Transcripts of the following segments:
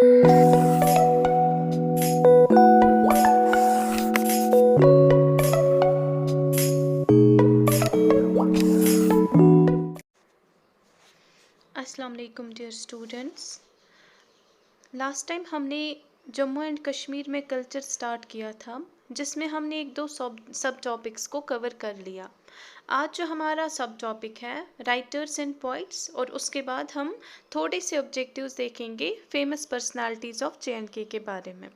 अस्सलाम वालेकुम dear students. Last time हमने जम्मू एंड कश्मीर में कल्चर स्टार्ट किया था, जिसमें हमने एक दो सब टॉपिक्स को कवर कर लिया। आज जो हमारा सब टॉपिक है राइटर्स एंड पोइट्स, और उसके बाद हम थोड़े से ऑब्जेक्टिव्स देखेंगे फेमस पर्सनालिटीज़ ऑफ JNK के बारे में।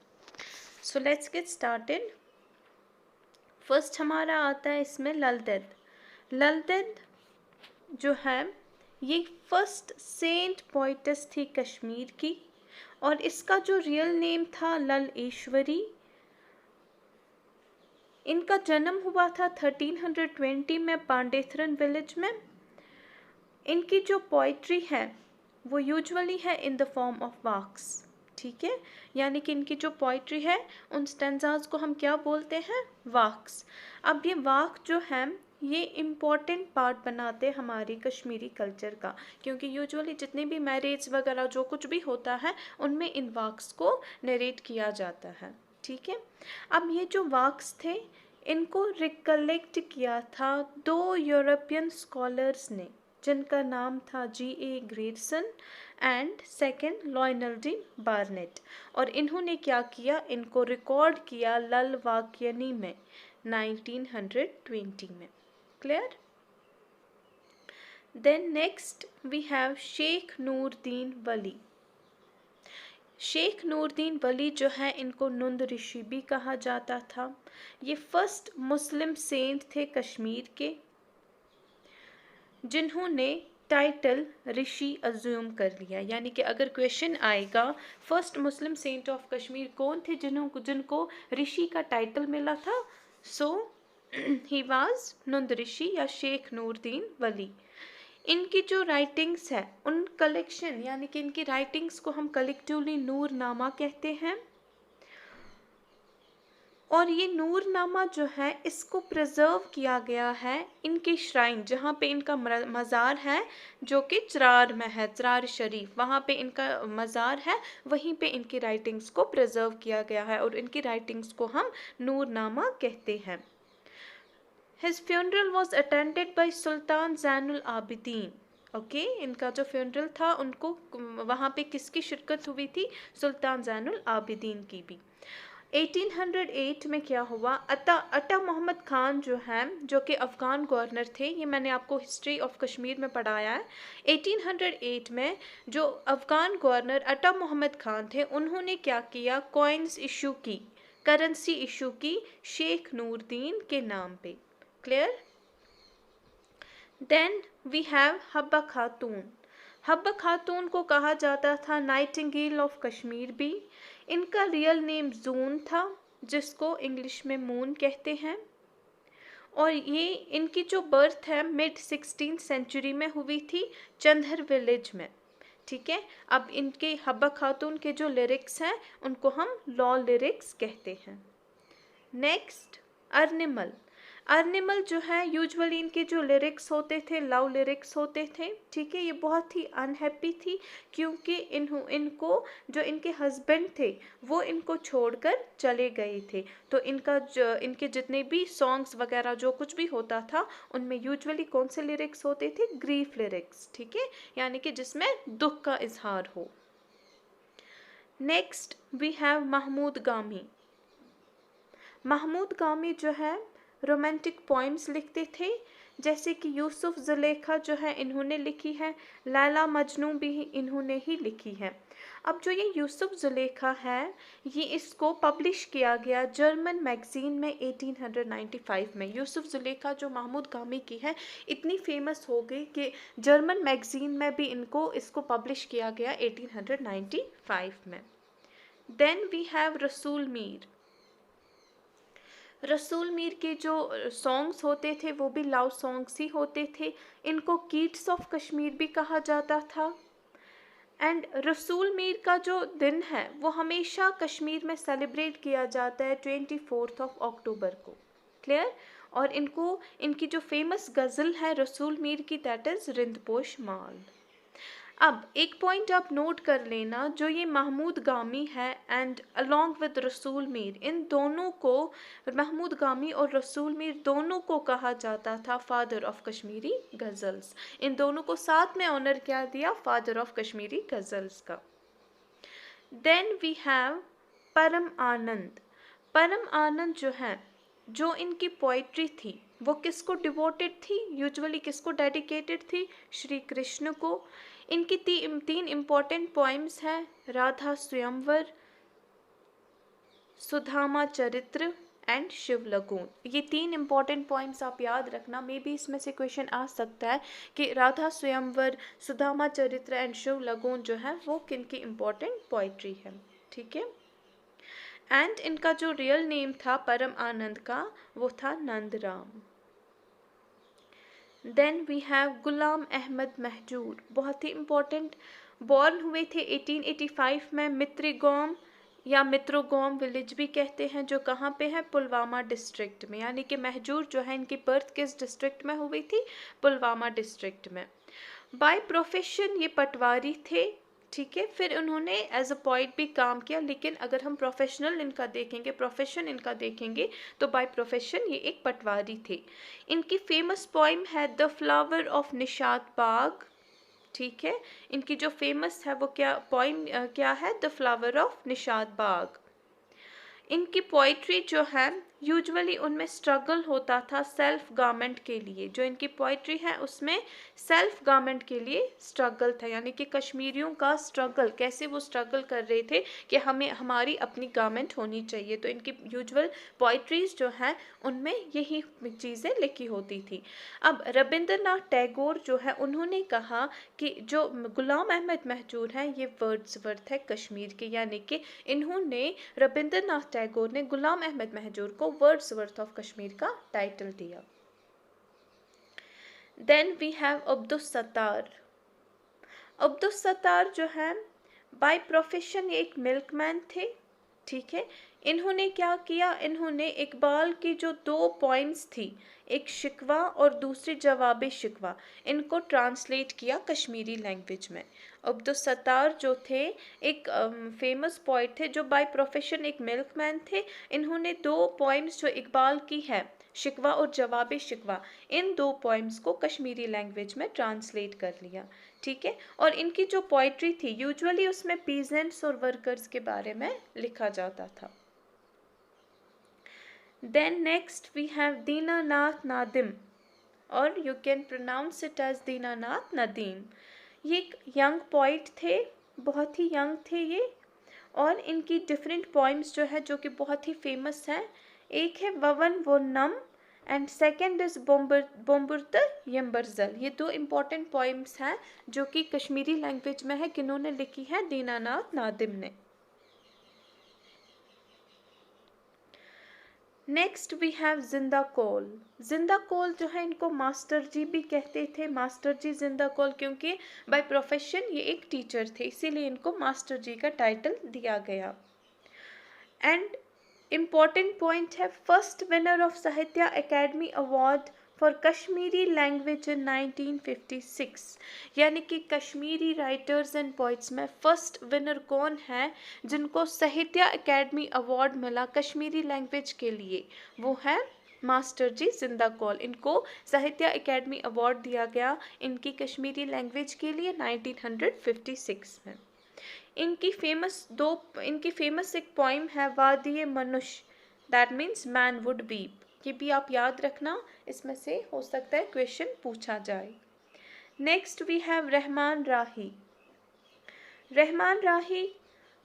So let's get started. First हमारा आता है इसमें लल देद। लल देद जो है ये फर्स्ट सेंट पोइटस थी कश्मीर की, और इसका जो रियल नेम था लल ईश्वरी। इनका जन्म हुआ था 1320 में पांडेथरन विलेज में। इनकी जो पोइट्री है वो यूजुअली है in the form of wax, ठीक है, यानी कि इनकी जो पोइट्री है उन स्टेंजाज को हम क्या बोलते हैं, वाक्स। अब ये वाक जो है ये इम्पॉर्टेंट पार्ट बनाते हैं हमारी कश्मीरी कल्चर का, क्योंकि यूजुअली जितने भी मैरिज वगैरह जो कुछ भी होता है उनमें इन वाक्स को नरेट किया जाता है, ठीक है। अब ये जो वाक्स थे इनको रिकलेक्ट किया था दो यूरोपियन स्कॉलर्स ने, जिनका नाम था G.A. Grierson and second Lionel D Barnett. और इन्होंने क्या किया, इनको रिकॉर्ड किया लल वाक्यनी में 1920 में। Clear? Then next we have Sheikh Nuruddin Wali. Sheikh Nuruddin Wali जो है इनको नुंद ऋषि भी कहा जाता था। ये फर्स्ट मुस्लिम सेंट थे कश्मीर के, जिन्होंने टाइटल ऋषि अज्यूम कर लिया। यानी कि अगर क्वेश्चन आएगा first Muslim saint of Kashmir कौन थे जिनको ऋषि का टाइटल मिला था, सो ही वाज नुंद ऋषि या शेख नूरदीन वली। इनकी जो राइटिंग्स है उन कलेक्शन, यानी कि इनकी राइटिंग्स को हम कलेक्टिवली नूरनामा कहते हैं। और ये नूरनामा जो है इसको प्रिजर्व किया गया है इनकी श्राइन, जहाँ पे इनका मज़ार है, जो कि चरार में है, चरार शरीफ, वहाँ पे इनका मज़ार है, वहीं पे इनकी राइटिंग्स को प्रिजर्व किया गया है और इनकी राइटिंग्स को हम नूरनामा कहते हैं। His funeral was attended by Sultan Zainul Abidin. Okay, इनका जो फ्यूनरल था उनको वहाँ पे किसकी शिरकत हुई थी, सुल्तान ज़ैनुल आबिदीन की भी। 1808 में क्या हुआ, अता मोहम्मद खान जो है, जो कि अफ़गान गवर्नर थे, ये मैंने आपको हिस्ट्री ऑफ कश्मीर में पढ़ाया है। 1808 में जो अफ़गान गवर्नर अता मोहम्मद खान थे उन्होंने क्या किया, कॉइन्स इशू की, करेंसी इशू की शेख नूरदीन के नाम पे। Clear? Then we have Habba Khatoon. Habba खातून को कहा जाता था नाइटिंगेल ऑफ कश्मीर भी। इनका रियल नेम जून था, जिसको इंग्लिश में मून कहते हैं। और ये इनकी जो बर्थ है मिड 16th सेंचुरी में हुई थी चंदर विलेज में, ठीक है। अब इनके हब्बा खातून के जो लिरिक्स हैं उनको हम लॉ लिरिक्स कहते हैं। नेक्स्ट अर्निमल। अर्निमल जो है यूजुअली इनके जो लिरिक्स होते थे लव लिरिक्स होते थे, ठीक है। ये बहुत ही अनहैप्पी थी क्योंकि इनको जो इनके हस्बैंड थे वो इनको छोड़कर चले गए थे, तो इनके जितने भी सॉन्ग्स वगैरह जो कुछ भी होता था उनमें यूजुअली कौन से लिरिक्स होते थे, ग्रीफ लिरिक्स, ठीक है, यानी कि जिसमें दुख का इजहार हो। नेक्स्ट वी हैव महमूद गामी। महमूद गामी जो है रोमांटिक पोइम्स लिखते थे, जैसे कि यूसुफ ज़ुलेखा जो है इन्होंने लिखी है, लैला मजनू भी इन्होंने ही लिखी है। अब जो ये यूसुफ ज़ुलेखा है ये इसको पब्लिश किया गया जर्मन मैगज़ीन में 1895 में। यूसुफ ज़ुलेखा जो महमूद गामी की है इतनी फेमस हो गई कि जर्मन मैगज़ीन में भी इसको पब्लिश किया गया 1895 में। देन वी हैव रसूल मीर। रसूल मीर के जो सॉन्ग्स होते थे वो भी लव सॉन्ग्स ही होते थे। इनको कीट्स ऑफ कश्मीर भी कहा जाता था। एंड रसूल मीर का जो दिन है वो हमेशा कश्मीर में सेलिब्रेट किया जाता है 24 अक्टूबर को। क्लियर? और इनकी जो फेमस गज़ल है रसूल मीर की, दैट इज़ रिंदपोश माल। अब एक पॉइंट आप नोट कर लेना, जो ये महमूद गामी है एंड अलोंग विद रसूल मीर, इन दोनों को, महमूद गामी और रसूल मीर दोनों को कहा जाता था फादर ऑफ कश्मीरी गज़ल्स। इन दोनों को साथ में ऑनर क्या दिया, फादर ऑफ कश्मीरी गज़ल्स का। देन वी हैव परम आनंद। परम आनंद जो है, जो इनकी पोइट्री थी वो किसको डिवोटेड थी, यूजुअली किसको डेडिकेटेड थी, श्री कृष्ण को। इनकी तीन इम्पोर्टेंट पोइम्स हैं, राधा स्वयंवर, सुधामा चरित्र एंड शिव लगून। ये तीन इम्पॉर्टेंट पॉइंट्स आप याद रखना, मे बी इसमें से क्वेश्चन आ सकता है कि राधा स्वयंवर, सुदामा चरित्र एंड शिव लगून जो है वो किन की इम्पॉर्टेंट पोइट्री है, ठीक है। एंड इनका जो रियल नेम था परम आनंद का, वो था Nandram. Then we have Ghulam Ahmad Mahjoor, बहुत ही इम्पोर्टेंट, बॉर्न हुए थे 1885 में मित्रिगौम या मित्रोगौम विलेज भी कहते हैं, जो कहाँ पे है, पुलवामा डिस्ट्रिक्ट में। यानी कि महजूर जो है इनकी बर्थ किस डिस्ट्रिक्ट में हुई थी, पुलवामा डिस्ट्रिक्ट में। बाय प्रोफेशन ये पटवारी थे, ठीक है। फिर उन्होंने एज अ पोइट भी काम किया, लेकिन अगर हम प्रोफेशनल इनका देखेंगे, प्रोफेशन इनका देखेंगे, तो बाय प्रोफेशन ये एक पटवारी थे। इनकी फेमस पोइम है द फ्लावर ऑफ निशात बाग, ठीक है। इनकी जो फेमस है वो क्या पोइम क्या है, द फ्लावर ऑफ निशात बाग। इनकी पोइट्री जो है यूजुअली उनमें स्ट्रगल होता था सेल्फ गारमेंट के लिए, जो इनकी पोइट्री है उसमें सेल्फ गारमेंट के लिए स्ट्रगल था, यानी कि कश्मीरियों का स्ट्रगल, कैसे वो स्ट्रगल कर रहे थे कि हमें हमारी अपनी गारमेंट होनी चाहिए। तो इनकी यूजुअल पोइट्रीज जो हैं उनमें यही चीज़ें लिखी होती थी। अब रविंद्रनाथ टैगोर जो है उन्होंने कहा कि जो गुलाम अहमद महजूर हैं ये वर्ड्सवर्थ है कश्मीर के, यानी कि इन्होंने, रविंद्रनाथ टैगोर ने गुलाम अहमद महजूर को वर्ड्सवर्थ ऑफ कश्मीर का टाइटल दिया। Then we have Abdus Sattar. Abdus Sattar जो है बाय प्रोफेशन ये एक मिल्कमैन थे, ठीक है। इन्होंने क्या किया, इन्होंने इकबाल की जो दो पोइम्स थी, एक शिकवा और दूसरी जवाब शिकवा, इनको ट्रांसलेट किया कश्मीरी लैंग्वेज में। अब्दुस सत्तार जो थे एक फेमस पोइट थे, जो बाय प्रोफेशन एक मिल्कमैन थे। इन्होंने दो पोइम्स जो इकबाल की है, शिकवा और जवाब शिकवा, इन दो पोइम्स को कश्मीरी लैंग्वेज में ट्रांसलेट कर लिया, ठीक है। और इनकी जो पोइट्री थी यूजुअली उसमें पीजेंट्स और वर्कर्स के बारे में लिखा जाता था। Then next we have Dinanath Nadim, और you can pronounce it as Dinanath Nadeem. ये एक यंग पोइट थे, बहुत ही यंग थे ये, और इनकी डिफरेंट पोइम्स जो है जो कि बहुत ही फेमस हैं। एक है ववन वो नम एंड सेकेंड इज बोम्बुर्त यम्बरजल। ये दो इम्पॉर्टेंट पोइम्स हैं जो कि कश्मीरी लैंग्वेज में है, किन्होंने लिखी है, दीनानाथ नादिम ने। नेक्स्ट वी हैव जिंदा कौल। जिंदा कौल जो है इनको मास्टर जी भी कहते थे, मास्टर जी जिंदा कौल, क्योंकि बाय प्रोफेशन ये एक टीचर थे, इसीलिए इनको मास्टर जी का टाइटल दिया गया। एंड इम्पॉर्टेंट पॉइंट है फर्स्ट विनर ऑफ साहित्य academy award for Kashmiri language in 1956, यानी कि कश्मीरी राइटर्स एंड पोइट्स में फर्स्ट विनर कौन है जिनको साहित्य अकेडमी अवार्ड मिला कश्मीरी लैंग्वेज के लिए, वो है मास्टर जी जिंदा कौल। इनको साहित्य अकेडमी अवार्ड दिया गया इनकी कश्मीरी लैंग्वेज के लिए 1956 में। इनकी फेमस एक पोइम है वादी मनुष्य, that means man would weep. ये भी आप याद रखना, इसमें से हो सकता है क्वेश्चन पूछा जाए। नेक्स्ट वी हैव रहमान राही। रहमान राही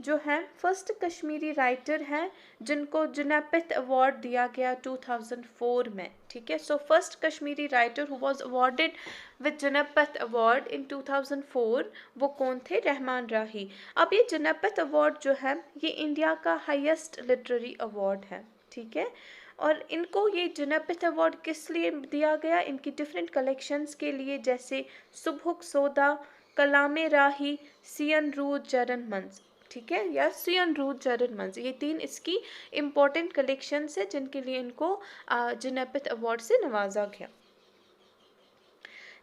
जो है फर्स्ट कश्मीरी राइटर हैं जिनको जुनैपिथ अवार्ड दिया गया 2004 में, ठीक है। So first Kashmiri writer who was awarded with Jnanpith award in 2004, वो कौन थे, रहमान राही। अब ये जुनैपिथ अवार्ड जो है ये इंडिया का हाईएस्ट लिटरेरी अवार्ड है, ठीक है। और इनको ये जुनैपिथ अवार्ड किस लिए दिया गया, इनकी डिफरेंट कलेक्शंस के लिए, जैसे सुबहुक सोदा, कलामे राही, सियन रूद जरन मंज, ठीक है, या सियन रूद जरन मंज, ये तीन इसकी इम्पोर्टेंट कलेक्शंस है जिनके लिए इनको जुनैपिथ अवार्ड से नवाजा गया।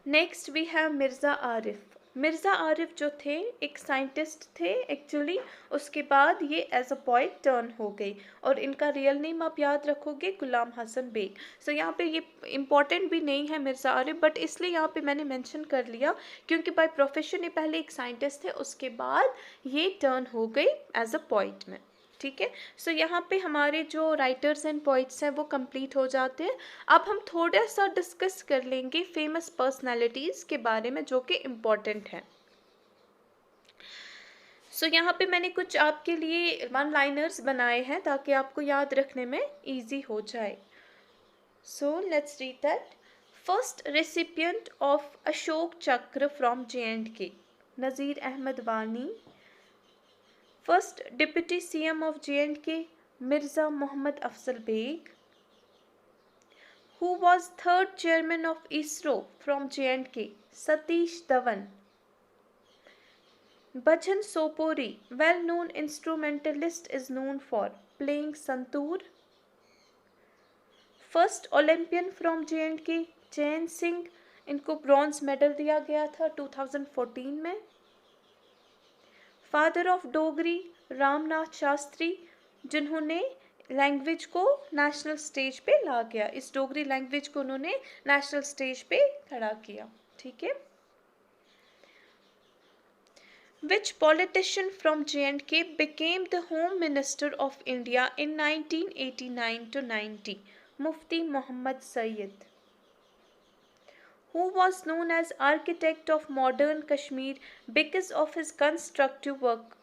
Next we have Mirza Arif. Mirza Arif जो थे एक साइंटिस्ट थे एक्चुअली, उसके बाद ये एज अ पोइट टर्न हो गई, और इनका रियल नेम आप याद रखोगे गुलाम हसन बेग। सो यहाँ पे ये इम्पॉर्टेंट भी नहीं है मिर्ज़ा आरिफ, बट इसलिए यहाँ पे मैंने मेंशन कर लिया क्योंकि बाय प्रोफेशन ये पहले एक साइंटिस्ट थे, उसके बाद ये टर्न हो गई एज अ पोइट में। ठीक है, सो यहाँ पे हमारे जो राइटर्स एंड पोइट्स हैं वो कंप्लीट हो जाते हैं। अब हम थोड़ा सा डिस्कस कर लेंगे फेमस पर्सनालिटीज़ के बारे में जो कि इम्पॉर्टेंट है। सो यहाँ पे मैंने कुछ आपके लिए वन लाइनर्स बनाए हैं ताकि आपको याद रखने में ईजी हो जाए। So let's read that. First recipient of Ashok चक्र फ्रॉम JNK, नज़ीर अहमद वानी। First Deputy CM of JNK, Mirza Mohammad Afzal Beg. Who was third chairman of ISRO from JNK, Satish Dhawan. Bhajan Sopori, well-known instrumentalist, is known for playing santoor. First Olympian from JNK, Jain Singh, इनको bronze medal दिया गया था 2014 में। Father of Dogri, Ramnath Shastri, जिन्होंने language को national stage पे ला गया, इस डोगरी लैंग्वेज को उन्होंने नेशनल स्टेज पे खड़ा किया। ठीक है। Which politician from JNK became the Home Minister of India in 1989 to 90? Mufti Muhammad Sayyid. Who was known as architect of modern Kashmir because of his constructive work?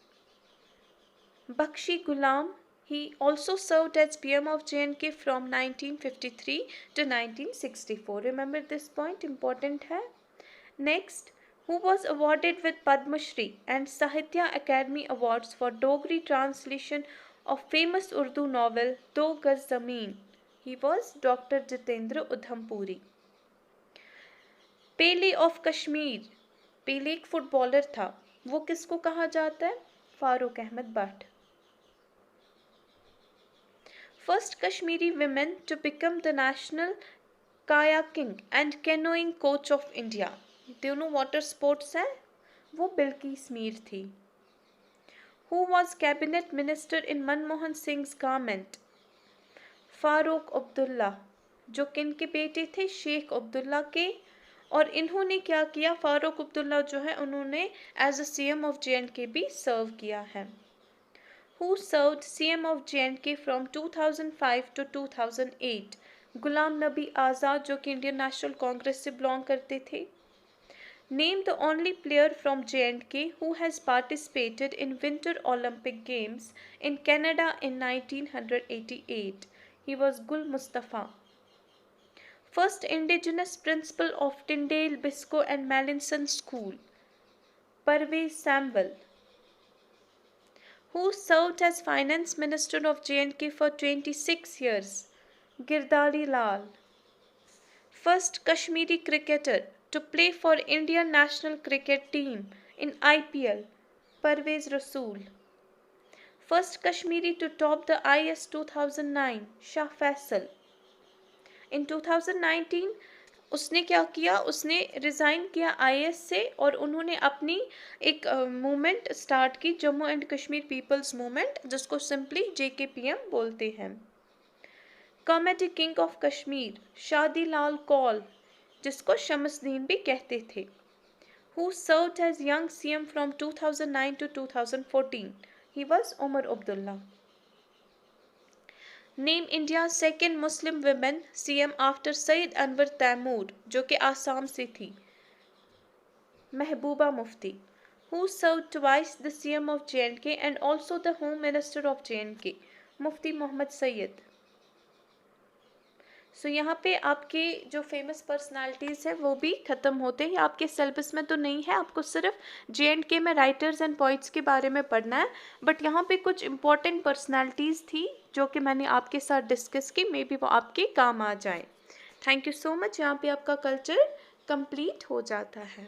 Bakshi Ghulam. He also served as PM of JNK from 1953 to 1964. Remember this point, important hai. Next, who was awarded with Padma Shri and Sahitya Academy Awards for Dogri translation of famous Urdu novel Do Gaz Zameen? He was Dr. Jitendra Udhampuri. Pele of Kashmir, Pele एक footballer था, वो किसको कहा जाता है? Farooq Ahmed Bhat. First Kashmiri women to become the national kayaking and canoeing coach of India, दोनों water sports हैं, वो बिल्किस मीर थी। Who was cabinet minister in Manmohan Singh government? Farooq Abdullah, जो किन के बेटे थे? शेख अब्दुल्ला के। और इन्होंने क्या किया? फारूक अब्दुल्ला जो है उन्होंने as a CM of JNK भी सर्व किया है। Who served CM of JNK from 2005 to 2008? Ghulam Nabi Azad, जो कि इंडियन नेशनल कांग्रेस से बिलोंग करते थे। Name the only player from JNK who has participated in winter Olympic games in Canada in 1988? He was गुल Mustafa. First indigenous principal of Tyndale, Biscoe and Mallinson School, Parvez Samwell. Who served as finance minister of JNK for 26 years? Girdari Lal. First Kashmiri cricketer to play for Indian national cricket team in IPL, Parvez Rasool. First Kashmiri to top the IS 2009, Shah Faisal. इन 2019 उसने क्या किया? उसने resign किया IS से और उन्होंने अपनी एक मूवमेंट स्टार्ट की, Jammu and Kashmir people's movement, जिसको सिंपली JKPM बोलते हैं। कॉमेडी किंग ऑफ कश्मीर, शादी लाल कौल, जिसको शमसदीन भी कहते थे। Who served as young CM from 2009 to 2014? He was Omar Abdullah. Name India second Muslim women CM after Syeda Anwara Taimur, जो कि आसाम से थी। Mehbooba Mufti. Who served twice the CM of JNK and also the home minister of JNK? Mufti Mohammad Sayeed. So यहाँ पे आपके जो famous personalities हैं वो भी ख़त्म होते हैं। आपके सिलेबस में तो नहीं है, आपको सिर्फ JNK में राइटर्स एंड पोइट्स के बारे में पढ़ना है, बट यहाँ पे कुछ इम्पॉर्टेंट पर्सनालिटीज़ थी जो कि मैंने आपके साथ डिस्कस की, मे बी वो आपके काम आ जाए। Thank you so much. यहाँ पे आपका कल्चर कंप्लीट हो जाता है।